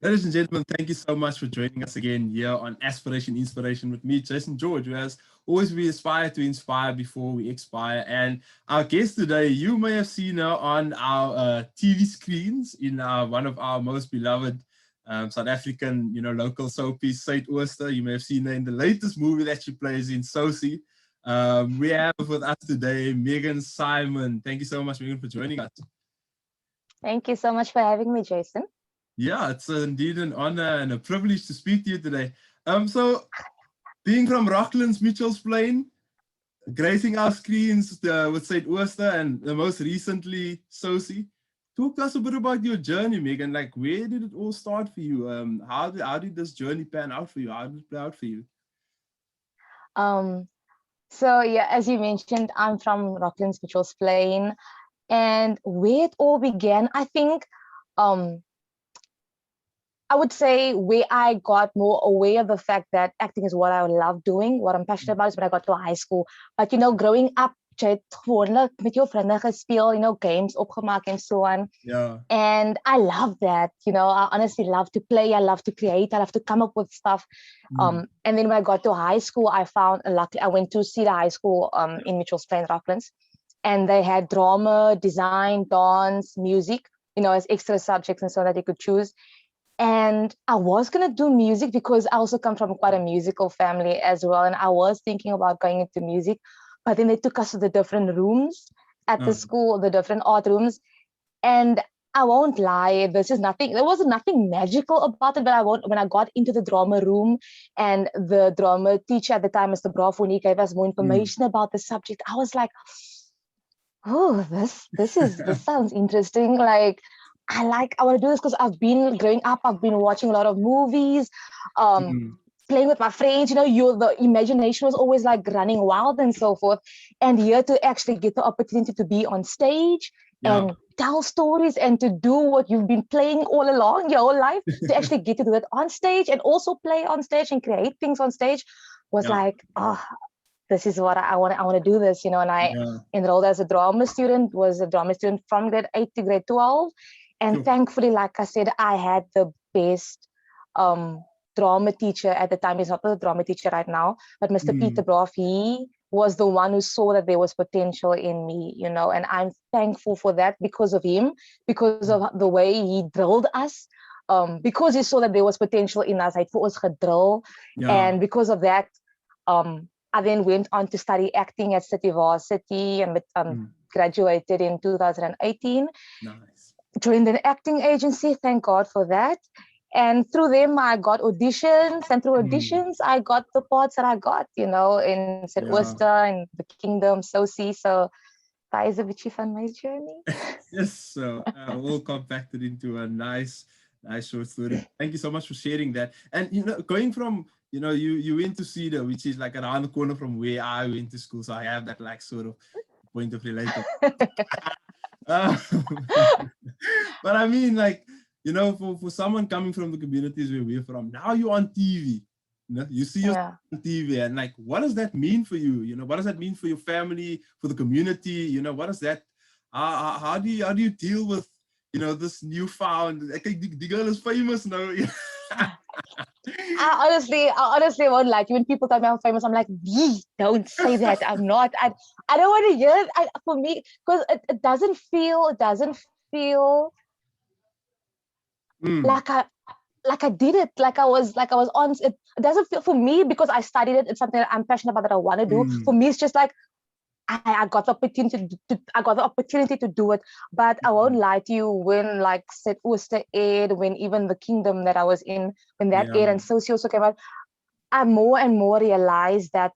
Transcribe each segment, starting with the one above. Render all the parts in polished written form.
Ladies and gentlemen, thank you so much for joining us again here on Aspiration Inspiration with me, Jason George, who has always we aspire to inspire before we expire. And our guest today, you may have seen her on our TV screens in one of our most beloved South African, local soapies, Suidooster. You may have seen her in the latest movie that she plays in, Sousie. We have with us today Megan Saayman. Thank you so much, Megan, for joining us. Thank you so much for having me, Jason. Yeah, it's indeed an honor and a privilege to speak to you today. So being from Rocklands, Mitchell's Plain, gracing our screens with Suidooster and most recently Sousie. Talk to us a bit about your journey, Megan. Like, where did it all start for you? How did this journey pan out for you? How did it play out for you? So yeah, as you mentioned, I'm from Rocklands, Mitchell's Plain, and where it all began, I think, I would say where I got more aware of the fact that acting is what I love doing, what I'm passionate about, is when I got to high school. But growing up, jy het gewoonlik met jou vriende gespeel, games opgemaak and so on. Yeah. And I love that. I honestly love to play. I love to create. I love to come up with stuff. And then when I got to high school, I went to Cedar High School in Mitchell's Plain, Rocklands, and they had drama, design, dance, music, as extra subjects and so that you could choose. And I was going to do music because I also come from quite a musical family as well. And I was thinking about going into music, but then they took us to the different rooms at the school, the different art rooms. And I won't lie, there wasn't nothing magical about it, but when I got into the drama room and the drama teacher at the time, Mr. Bravo, gave us more information about the subject, I was like, oh, this sounds interesting. Like, I want to do this because growing up, I've been watching a lot of movies, playing with my friends, the imagination was always like running wild and so forth. And here to actually get the opportunity to be on stage and tell stories and to do what you've been playing all along your whole life, to actually get to do it on stage and also play on stage and create things on stage was like, oh, this is what I want to do this, and I enrolled as a drama student, was a drama student from grade 8 to grade 12. And thankfully, like I said, I had the best drama teacher at the time. He's not the drama teacher right now, but Mr. Peter Broff, he was the one who saw that there was potential in me, and I'm thankful for that because of him, because of the way he drilled us, because he saw that there was potential in us. Hy het vir ons gedrill, and because of that, I then went on to study acting at City Varsity and graduated in 2018. Nice. Joined an acting agency, thank God for that. And through them, I got auditions, and through auditions, I got the parts that I got, in Suidooster and The Kingdom, Sousie. So that is a bit van my journey. Yes, so all compacted into a nice short story. Thank you so much for sharing that. And, going from, you went to Cedar, which is like around the corner from where I went to school. So I have that like sort of point of relation. But I mean, like, for someone coming from the communities where we're from, now you're on TV. You see yourself on TV, and like, what does that mean for you? What does that mean for your family, for the community? What is that? How do you deal with, this newfound? Like, the girl is famous now. I honestly won't lie to you. When people tell me I'm famous, I'm like, don't say that. I'm not. I don't want to hear it. For me, because it doesn't feel like I did it. Like I was on. It doesn't feel, for me, because I studied it. It's something that I'm passionate about, that I want to do. For me, it's just like I got the opportunity to do it. But I won't lie to you, when like Suidooster aired, when even The Kingdom that I was in, when that aired, and Sousie also came out, I more and more realized that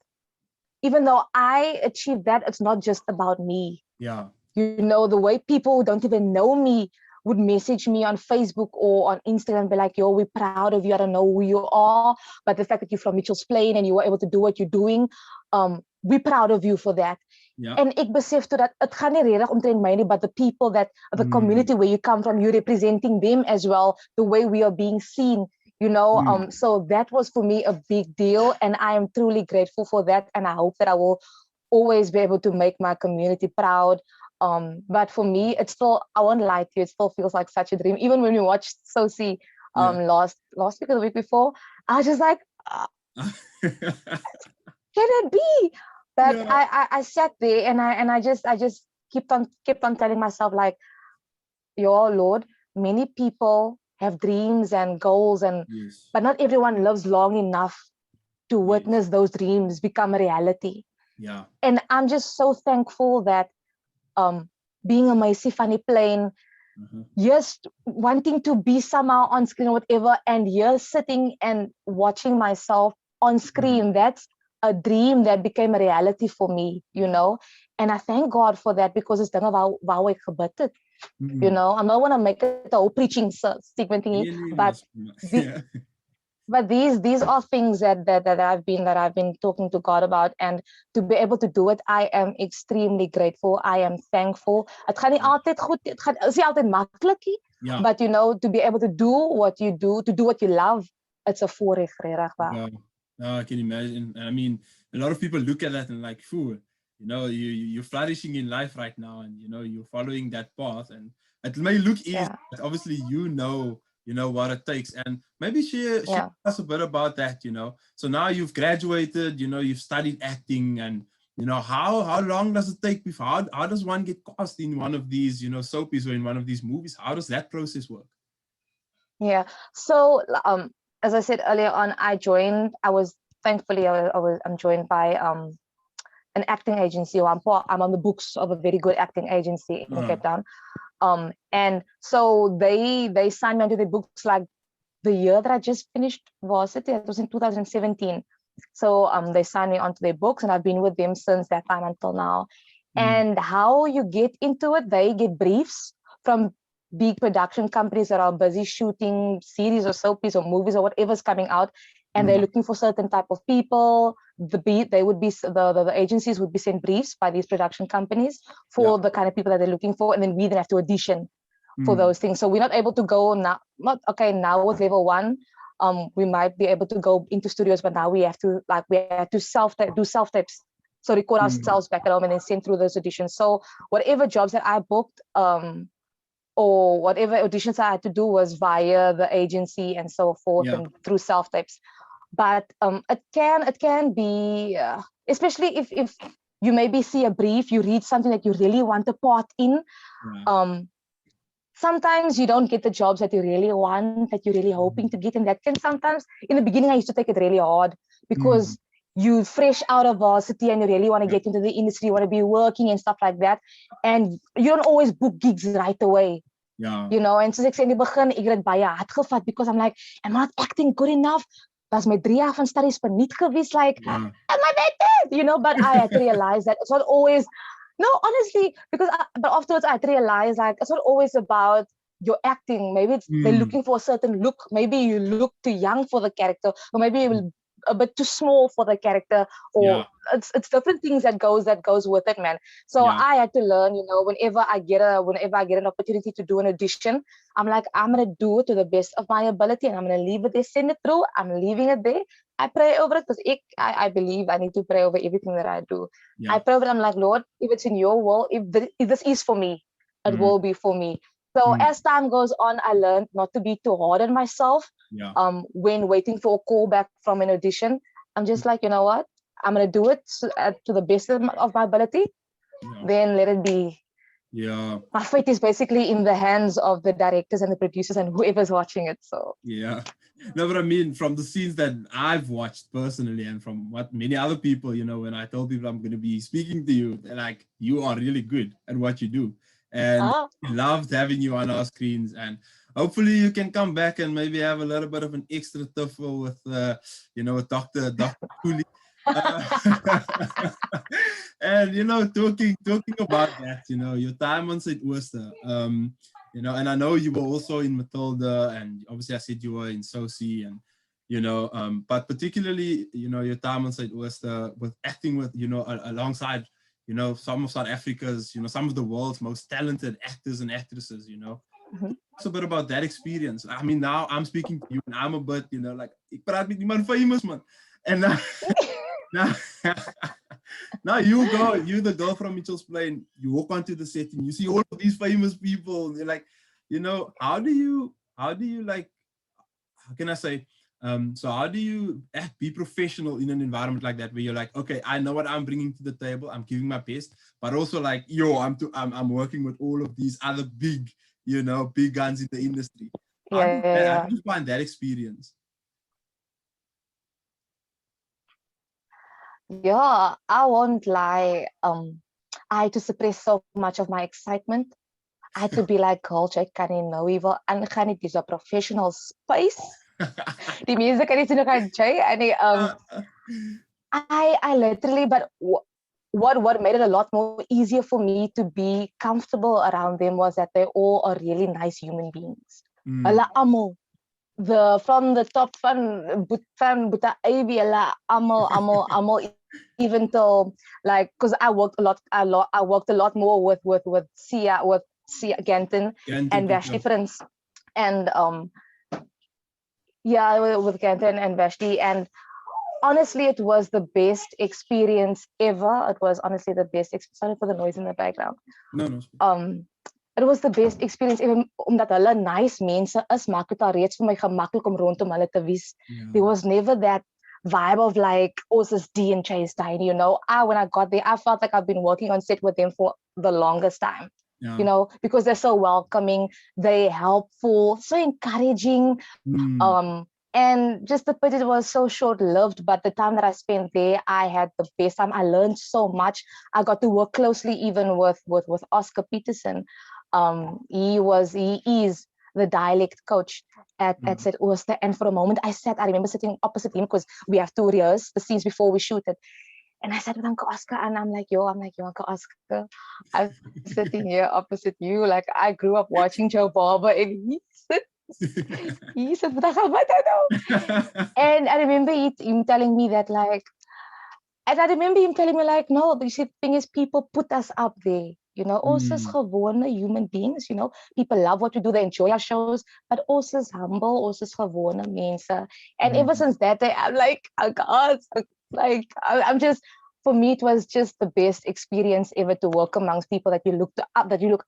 even though I achieved that, it's not just about me. Yeah. The way people who don't even know me would message me on Facebook or on Instagram, be like, yo, we're proud of you. I don't know who you are, but the fact that you're from Mitchell's Plain and you were able to do what you're doing, we're proud of you for that. Yeah. En ek besef toe dat het gaan nie regtig omtrent my nie, but the people that, the community where you come from, you're representing them as well, the way we are being seen, so that was for me a big deal, and I am truly grateful for that, and I hope that I will always be able to make my community proud. But for me, it's still, I won't lie to you, it still feels like such a dream. Even when we watched Sousie last week or the week before. I was just like, can it be? But I sat there and I just kept on telling myself, like, your Lord, many people have dreams and goals, and but not everyone lives long enough to witness those dreams become a reality. Yeah. And I'm just so thankful that being a Macy Funny Plane, just wanting to be somehow on screen or whatever, and you're sitting and watching myself on screen, that's a dream that became a reality for me, you know. And I thank God for that, because it's done about how I gebid het. You know, I'm not want to make it a whole preaching segment thingy, but these are things that I've been talking to God about, and to be able to do it, I am extremely grateful. I am thankful. Het gaan nie altyd goed, is nie altyd maklik nie, but you know, to be able to do what you do, to do what you love, it's a voorreg, regtig waar. I can imagine. I mean, a lot of people look at that and like, phew, you know, you're flourishing in life right now, and you know, you're following that path, and it may look easy, but obviously you know what it takes. And maybe share us a bit about that, you know. So now you've graduated, you know, you've studied acting, and you know, how long does it take before, how does one get cast in one of these, you know, soapies or in one of these movies? How does that process work? Yeah, so as I said earlier on, I'm joined by an acting agency, or I'm on the books of a very good acting agency in Cape Town. And so they signed me onto the books like the year that I just finished, it was in 2017. So they signed me onto their books, and I've been with them since that time until now. And how you get into it, they get briefs from big production companies that are busy shooting series or soapies or movies or whatever's coming out, and they're looking for certain type of people. The agencies would be sent briefs by these production companies for the kind of people that they're looking for, and then we then have to audition for those things. So we're not able to go now. Now with level 1, we might be able to go into studios, but now we have to do self tapes. So record ourselves back at home and then send through those auditions. So whatever jobs that I booked, or whatever auditions I had to do, was via the agency and so forth, and through self tapes. But it can be, especially if you maybe see a brief, you read something that you really want a part in. Sometimes you don't get the jobs that you really want, that you're really hoping to get, and that can sometimes, in the beginning, I used to take it really hard, because you fresh out of varsity and you really want to get into the industry, you want to be working and stuff like that, and you don't always book gigs right away. You know, and soos ek sê in die begin, ek het dit baie hard gevat, because I'm like, am I not acting good enough? Was my 3 jaar van studies verniet gewees, like, am I that? You know, but I had to realize that it's not always, no, honestly, but afterwards I had to realize, like, it's not always about your acting. Maybe they're looking for a certain look. Maybe you look too young for the character, or maybe you a bit too small for the character, or it's different things that goes with it, man. So I had to learn, you know, whenever I get an opportunity to do an audition, I'm like, I'm gonna do it to the best of my ability, and I'm gonna leave it there, send it through. I'm leaving it there. I pray over it, because I believe I need to pray over everything that I do. I pray over it. I'm like, Lord, if it's in your will, if this is for me, it will be for me. So as time goes on, I learned not to be too hard on myself. When waiting for a call back from an audition, I'm just like, you know what? I'm gonna do it to the best of my ability. Then let it be. My fate is basically in the hands of the directors and the producers and whoever's watching it. So no, but I mean, from the scenes that I've watched personally, and from what many other people, you know, when I told people I'm going to be speaking to you, they're like, you are really good at what you do, and we loved having you on our screens. And hopefully you can come back and maybe have a little bit of an extra tuffle with you know, with Dr. Cooley. And you know, talking about that, you know, your time on Suidooster, you know, and I know you were also in Matilda, and obviously I said you were in Sousie, and you know, but particularly, you know, your time on Suidooster with acting with, you know, alongside, you know, some of South Africa's, you know, some of the world's most talented actors and actresses, you know. It's a bit about that experience. I mean, now I'm speaking to you, and I'm a bit, you know, like, ik praat met iemand famous, man. And now you the girl from Mitchell's Plain, you walk onto the set and you see all of these famous people, and you're like, you know, how do you like, how can I say, so how do you be professional in an environment like that, where you're like, okay, I know what I'm bringing to the table, I'm giving my best, but also like, yo, I'm working with all of these other big, big guns in the industry. How Yeah. did you find that experience? Yeah, I won't lie. I had to suppress so much of my excitement. I had to be like, coach, ek kan nie nou hier wil ingaan nie. Dis 'n professional space. Die mense kan nie sien hoe gaan jy en I literally, but what made it a lot more easier for me to be comfortable around them was that they all are really nice human beings. Hulle almal, from the top van Buta Ivy, hulle almal, even though like, because I worked a lot more with Sia Ganton and Vashti Friends, and yeah, with Ganton and Vashti, and honestly, it was the best experience ever. It was honestly the best. Sorry for the noise in the background. No. It was the best experience ever, omdat hulle nice mense is, maak dit al reeds vir my gemaklik om rondom hulle te wees. Yeah. There was never that vibe of like, oh, this D and Chase Tiny, when I got there, I felt like I've been working on set with them for the longest time. Yeah. Because they're so welcoming, they're helpful, so encouraging. And just the budget was so short-lived, but the time that I spent there, I had the best time. I learned so much. I got to work closely even with Oscar Peterson. He is the dialect coach at Suidooster. And for a moment I remember sitting opposite him because we have to rehearse the scenes before we shoot it. And I sat with Uncle Oscar and I'm like, Uncle Oscar, I'm sitting here opposite you. Like, I grew up watching Joe Barber and he said, and I remember him telling me that, like, and I remember him telling me, like, no, the thing is, people put us up there, also as gewone human beings, people love what we do, they enjoy our shows, but also as humble, also as gewone mense. And ever since that day, I'm like, oh God, like, I'm just, for me, it was just the best experience ever to work amongst people that you look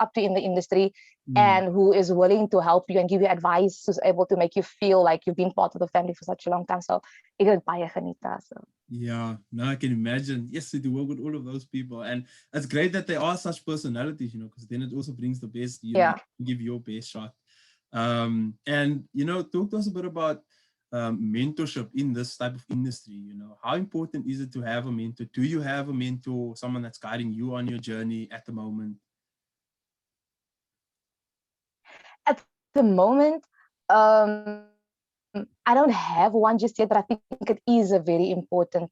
up to in the industry, and who is willing to help you and give you advice, who's able to make you feel like you've been part of the family for such a long time. So ek het baie geniet daar. So. Yeah, no, I can imagine. Yes, to work with all of those people, and it's great that they are such personalities, because then it also brings the best. You give your best shot. And talk to us a bit about mentorship in this type of industry. How important is it to have a mentor? Do you have a mentor, someone that's guiding you on your journey at the moment? At the moment, I don't have one just yet, but I think it is a very important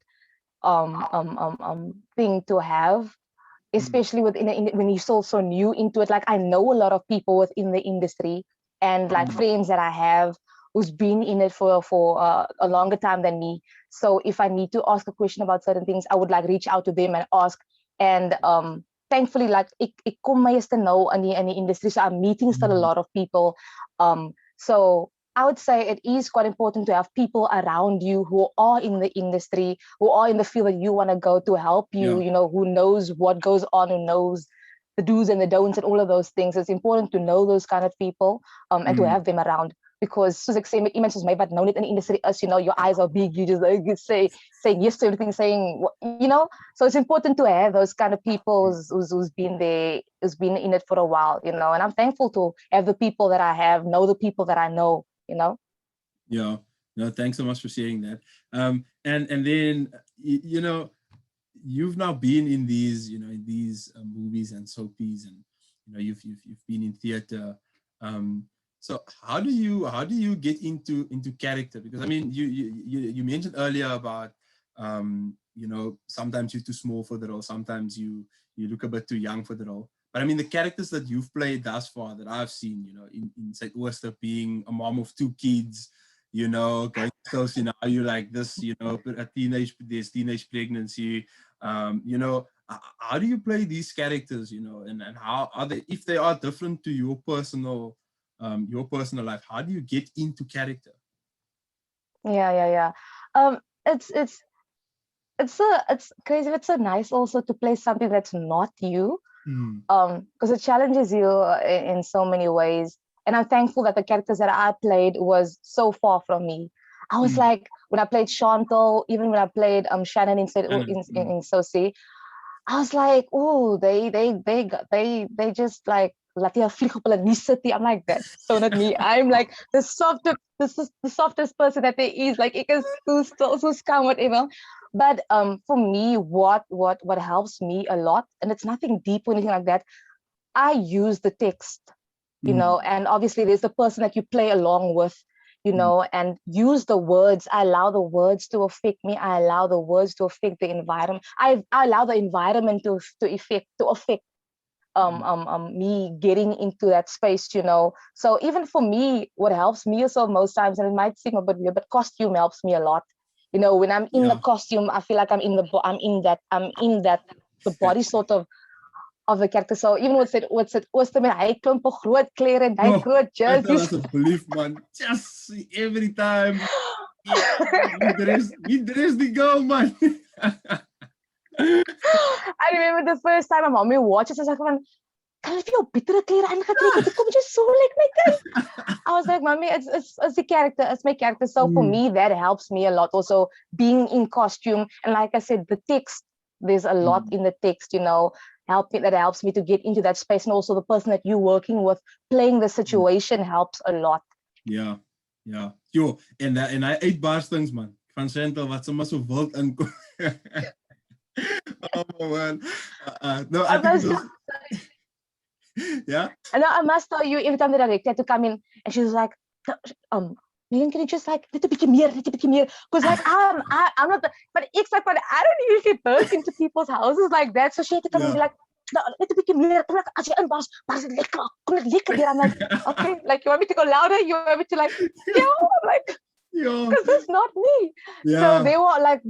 thing to have, especially when you're so new into it. Like, I know a lot of people within the industry, and like friends that I have who's been in it for a longer time than me. So if I need to ask a question about certain things, I would like reach out to them and ask. And thankfully, like, ek kom meeste nou in die industry, so I'm meeting still a lot of people. So I would say it is quite important to have people around you who are in the industry, who are in the field that you want to go, to help you, who knows what goes on, who knows the do's and the don'ts and all of those things. It's important to know those kind of people and to have them around. Because soos ek sê, met iemand soos my wat nou net in die industry is, your eyes are big, you just like saying yes to everything, saying, so it's important to have those kind of people who's been there, who's been in it for a while, and I'm thankful to have the people that I have, know the people that I know, Yeah, no, thanks so much for sharing that. And then, you've now been in these, in these movies and soapies, and, you've been in theater. So how do you get into character? Because I mean, you mentioned earlier about sometimes you're too small for the role, sometimes you look a bit too young for the role. But I mean, the characters that you've played thus far that I've seen, in Suidooster, being a mom of 2 kids, going close, you're like this, a teenage pregnancy, how do you play these characters, and how are they, if they are different to your personal life, how do you get into character? Yeah. It's crazy. It's so nice also to play something that's not you, because it challenges you in so many ways. And I'm thankful that the characters that I played was so far from me. I was like, when I played Chantal, even when I played Shannon in Sousie, I was like, oh, they just like laat jy vlieg op hulle nie sit nie. I'm like, that's so not me. I'm like the softest person that there is. Like, ek is so scam, whatever. But for me, what helps me a lot, and it's nothing deep or anything like that, I use the text, you know, and obviously there's the person that you play along with, you know, and use the words. I allow the words to affect me. I allow the words to affect the environment. I allow the environment to affect me getting into that space, you know. So even for me, what helps me also most times, and it might seem a bit weird, but costume helps me a lot. You know, when I'm in the costume, I feel like I'm in that the body sort of the character. So even what's it met hy klomp groot klere en hy groot jerseys. Belief man, just every time. Wie dress die girl man. I remember the first time my mommy watched it, I was like, kan jy jou bittere klere aangetrek het? Kom jy so like my kind? I was like, mommy, it's the character, it's my character. So for me, that helps me a lot. Also being in costume, and like I said, the text, there's a lot in the text, you know, that helps me to get into that space, and also the person that you're working with, playing the situation helps a lot. Yeah. Yo, en hy uitbars things man. Van Chantal wat sommer so wild inkom. Oh man. No, I think it was... Yeah. And I must tell you, every time the director had to come in, and she was like, Megan, can you just like little bit more? Because like I'm not, but it's like, but I don't usually burst into people's houses like that. So she had to come and be like, no, little bit more. I'm like, as jy inbars, maar dit lekker, kom dit lekker hier. I'm like, okay, like you want me to go louder? You want me to like, I'm like, because that's not me. So they were like,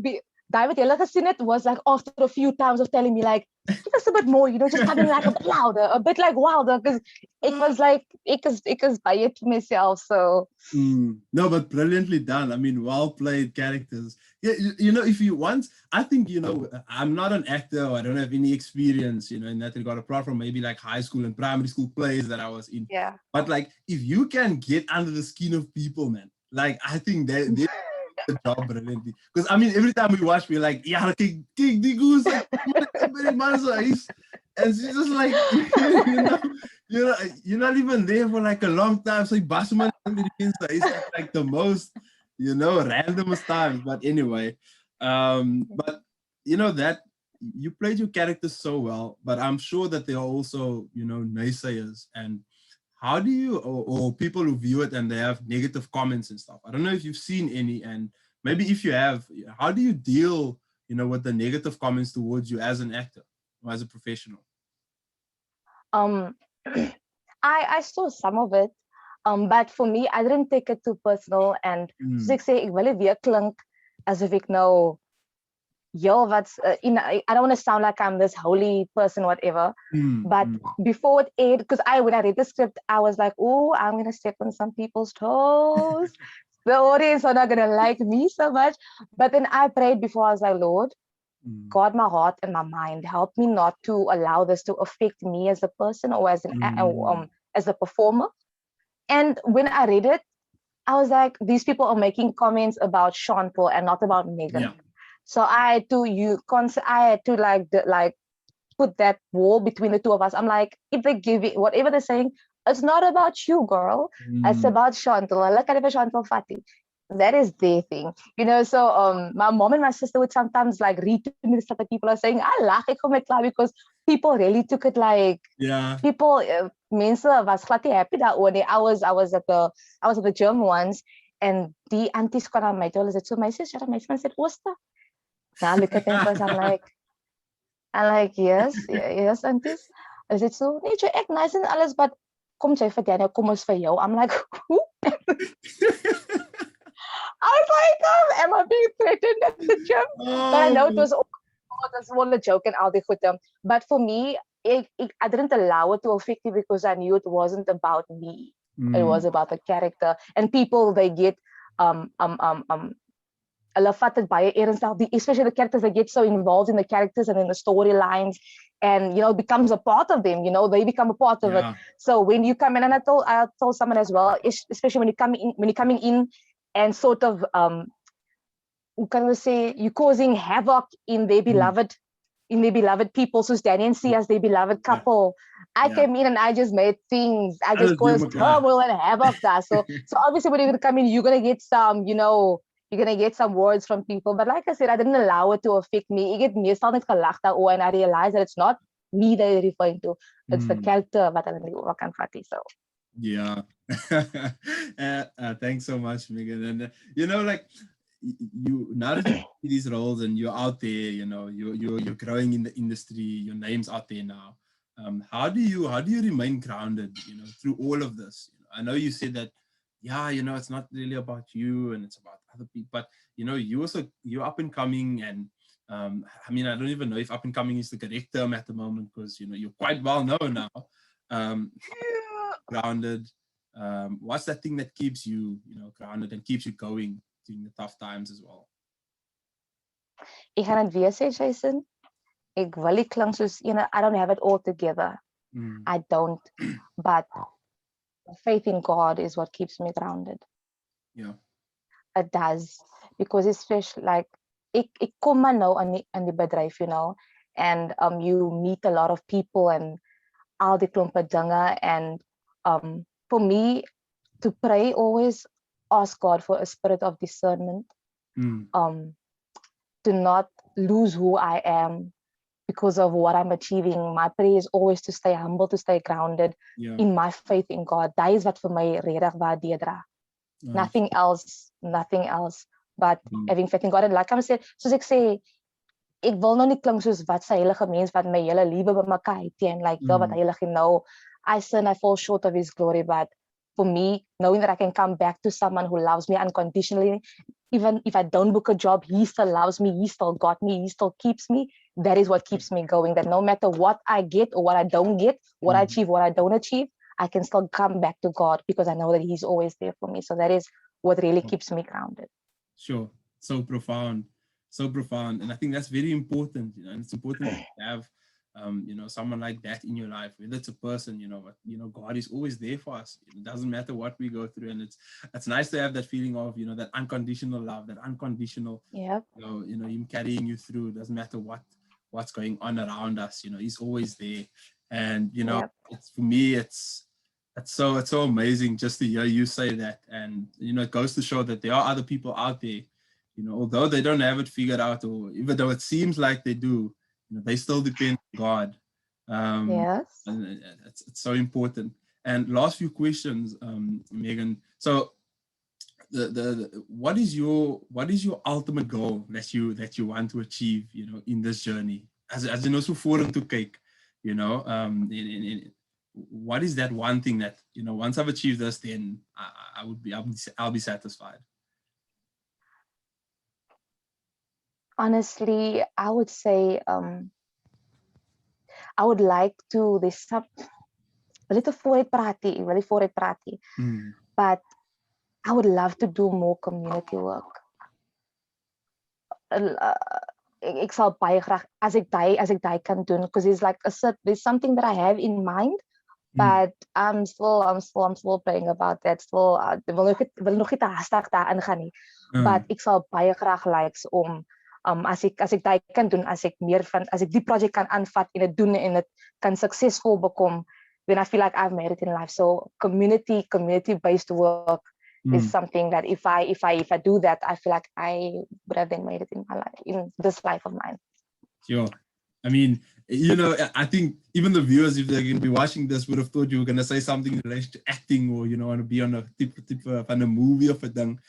David, jy gesien het, was like after a few times of telling me like, give us a bit more, you know, just coming like a bit louder, a bit like wilder, because it was like, ek is by it to myself, so. No, but brilliantly done. I mean, well played characters. Yeah, you know, if you want, I think, you know, I'm not an actor, or I don't have any experience, you know, in that regard, apart from maybe like high school and primary school plays that I was in. Yeah. But like, if you can get under the skin of people, man, like, I think that they the job brilliantly. Because I mean, every time we watch, we're like, yeah, kick the goose, like, and she's just like, you're not even there for like a long time. So Basman is like the most, you know, randomest times. But anyway, but you know that you played your characters so well, but I'm sure that there are also, you know, naysayers. And how do you, or people who view it and they have negative comments and stuff? I don't know if you've seen any, and maybe if you have, how do you deal, you know, with the negative comments towards you as an actor or as a professional? I saw some of it, but for me, I didn't take it too personal. And soos ek sê, ek wil nie weer klink asof ek nou, I don't want to sound like I'm this holy person, whatever. But before it aired, because when I read the script, I was like, oh, I'm going to step on some people's toes. The audience are not going to like me so much. But then I prayed before. I was like, Lord, guard my heart and my mind. Help me not to allow this to affect me as a person or as as a performer. And when I read it, I was like, these people are making comments about Chantal and not about Megan. Yeah. So I had to like put that wall between the two of us. I'm like, if they give it whatever they're saying, it's not about you, girl. It's about Chantal. Look at it, Chantal Fati. That is their thing, you know. So my mom and my sister would sometimes like read to me the stuff that people are saying. I laugh because people really took it like people. Mense was glad nie happy daaroor nie. I was at the gym once, and the aunties kwam aan my toe. Hulle sê so, my sis, my son said, "Ooster." Now look at them, because I'm like, yes, aunties. Hulle sê so, nee, jy ek nice en alles, but kom jy vir Daniel, kom ons vir jou. I'm like, who? I was like, am I being threatened at the gym? But I know it was all a joke and all the good. But for me, I didn't allow it to affect me because I knew it wasn't about me. It was about the character. And people, they get hulle vat dit baie ernstig, especially the characters that get so involved in the characters and in the storylines, and it becomes a part of them. They become a part of it. So when you come in, and I told someone as well, especially when you're coming in and sort of hoe can we say, you're causing havoc in their beloved people, so Danny and Sia's their beloved couple. I came in and I just made things. I just caused turmoil and havoc there. So obviously when you're gonna come in, you're gonna get some, you're gonna get some words from people. But like I said, I didn't allow it to affect me. Ik het meestal net gelag daaroor, and I realized that it's not me that you're referring to. It's the character wat kan vat. So yeah. Thanks so much, Megan. And like you now that you see these roles and you're out there, you're growing in the industry, your name's out there now. How do you remain grounded, through all of this? I know you said that, it's not really about you and it's about other people, but you're up and coming, and I mean, I don't even know if up and coming is the correct term at the moment, because you're quite well known now. Grounded. What's that thing that keeps you, grounded and keeps you going during the tough times as well? Ik ga het weer sê, Jason. Ik wil nie klink soos, I don't have it all together. I don't. But faith in God is what keeps me grounded. Yeah. It does. Because especially like, ik kom maar nou aan die bedryf, and you meet a lot of people and al die klompe dinge, and for me to pray, always ask God for a spirit of discernment, to not lose who I am because of what I'm achieving. My prayer is always to stay humble, to stay grounded in my faith in God. That is what for my regtig waardeer dra. Nothing else. But having faith in God. And like I said, soos ek sê, ek wil nou nie klink soos wat sy heilige mens wat my hele liewe bymekaar het teen, like wat heilig know. I sin, I fall short of his glory, but for me, knowing that I can come back to someone who loves me unconditionally, even if I don't book a job, he still loves me, he still got me, he still keeps me. That is what keeps me going. That no matter what I get or what I don't get, what I achieve, what I don't achieve, I can still come back to God because I know that he's always there for me. So that is what really keeps me grounded. Sure. So profound. And I think that's very important, and it's important to have someone like that in your life, whether it's a person, but God is always there for us. It doesn't matter what we go through, and it's nice to have that feeling of that unconditional love, that unconditional him carrying you through. It doesn't matter what's going on around us, he's always there. And it's, for me, it's so amazing just to hear you say that. And it goes to show that there are other people out there, although they don't have it figured out, or even though it seems like they do, they still depend on God. Yes. And it's so important. And last few questions, Megan. So what is your ultimate goal that you want to achieve, in this journey? As so vorentoe kyk, what is that one thing that, once I've achieved this, then I'll be satisfied? Honestly, I would say I would like to, little vooruit praat, but I would love to do more community work. Ek sal baie graag as ek daai kan doen, because there's something that I have in mind, but I'm still praying about that. Still wil nog nie te hastig daarin gaan nie. But ek sal baie graag likes om as ek daai kan doen, as ek die project kan aanvat en dit doen en dit kan suksesvol bekom, then I feel like I've made it in life. So community based work is something that if I do that, I feel like I would have then made it in my life, in this life of mine. Sure. I mean, I think even the viewers, if they're going to be watching this, would have thought you were going to say something in relation to acting, or want to be on a tip van a movie of a thing.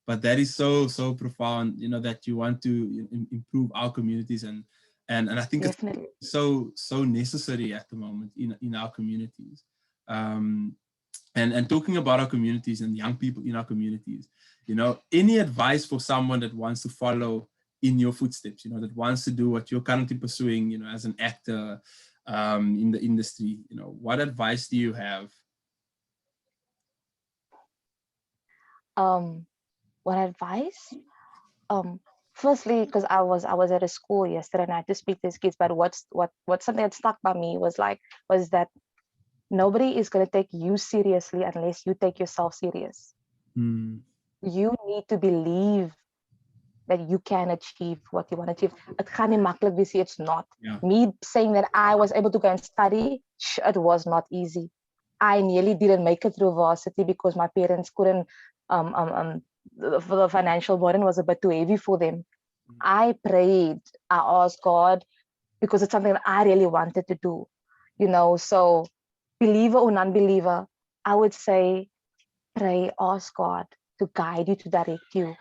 But that is so profound, that you want to improve our communities, and I think Definitely. It's so necessary at the moment in our communities. And talking about our communities and young people in our communities, any advice for someone that wants to follow in your footsteps, that wants to do what you're currently pursuing, as an actor in the industry, what advice do you have? What advice? Firstly, because I was at a school yesterday and I had to speak to these kids, but what's something that stuck by me was that nobody is gonna take you seriously unless you take yourself serious. Mm. You need to believe that you can achieve what you want to achieve. Het gaan nie maklik wees, it's not. Yeah. Me saying that I was able to go and study, it was not easy. I nearly didn't make it through varsity because my parents couldn't, the financial burden was a bit too heavy for them. I prayed, I asked God, because it's something that I really wanted to do, so believer or non-believer, I would say pray, ask God to guide you, to direct you,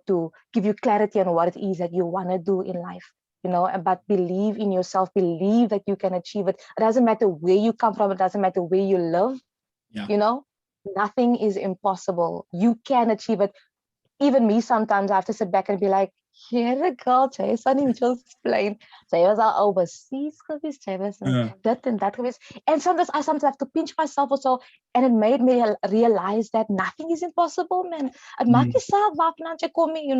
to give you clarity on what it is that you want to do in life, but believe in yourself, believe that you can achieve it. It doesn't matter where you come from, it doesn't matter where you live, Yeah. Nothing is impossible. You can achieve it. Even me, sometimes I have to sit back and be like, here the girl, Jason, you just explain. Sy was al overseas geweest, sy was Yeah. dit and that geweest. And sometimes I have to pinch myself also. And it made me realize that nothing is impossible, man. It maak nie saak waarvan jy kom nie,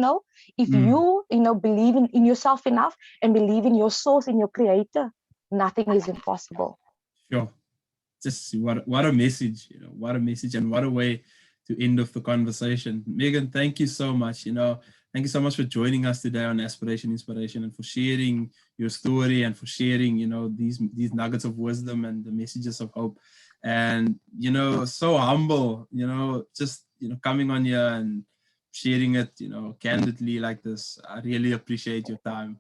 If you, believe in yourself enough and believe in your source, in your creator, nothing is impossible. Sure. Just what a message, what a message, and what a way to end off the conversation. Megan, thank you so much. Thank you so much for joining us today on Aspiration Inspiration and for sharing your story and for sharing, these nuggets of wisdom and the messages of hope. And, so humble, just, coming on here and sharing it, candidly like this. I really appreciate your time.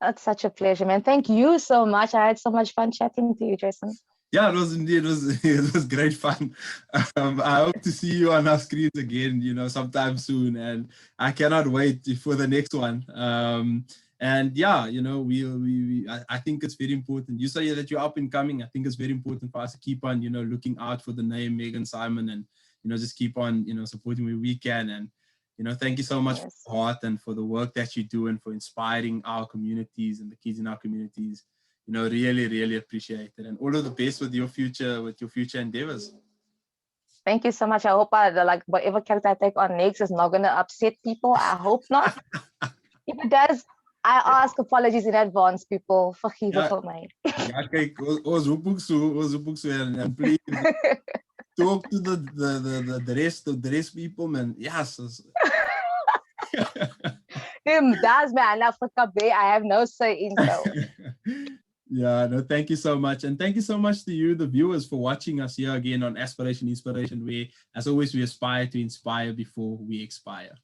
That's such a pleasure, man. Thank you so much. I had so much fun chatting to you, Jason. Yeah, it was indeed. It was great fun. I hope to see you on our screens again, sometime soon. And I cannot wait for the next one. And yeah, I think it's very important. You say that you're up and coming. I think it's very important for us to keep on, looking out for the name Megan Saayman and, just keep on, supporting where we can. And, thank you so much for your heart and for the work that you do and for inspiring our communities and the kids in our communities. Really, really appreciate it. And all of the best with your future endeavors. Thank you so much. I hope whatever character I take on next is not going to upset people. I hope not. If it does, I ask apologies in advance, people. Forgive for me. Yeah, kijk, ons roep so and please talk to the rest people, man. Yes. That's man. Africa Bay. I have no say in so. Yeah, no, thank you so much. And thank you so much to you, the viewers, for watching us here again on Aspiration Inspiration, where, as always, we aspire to inspire before we expire.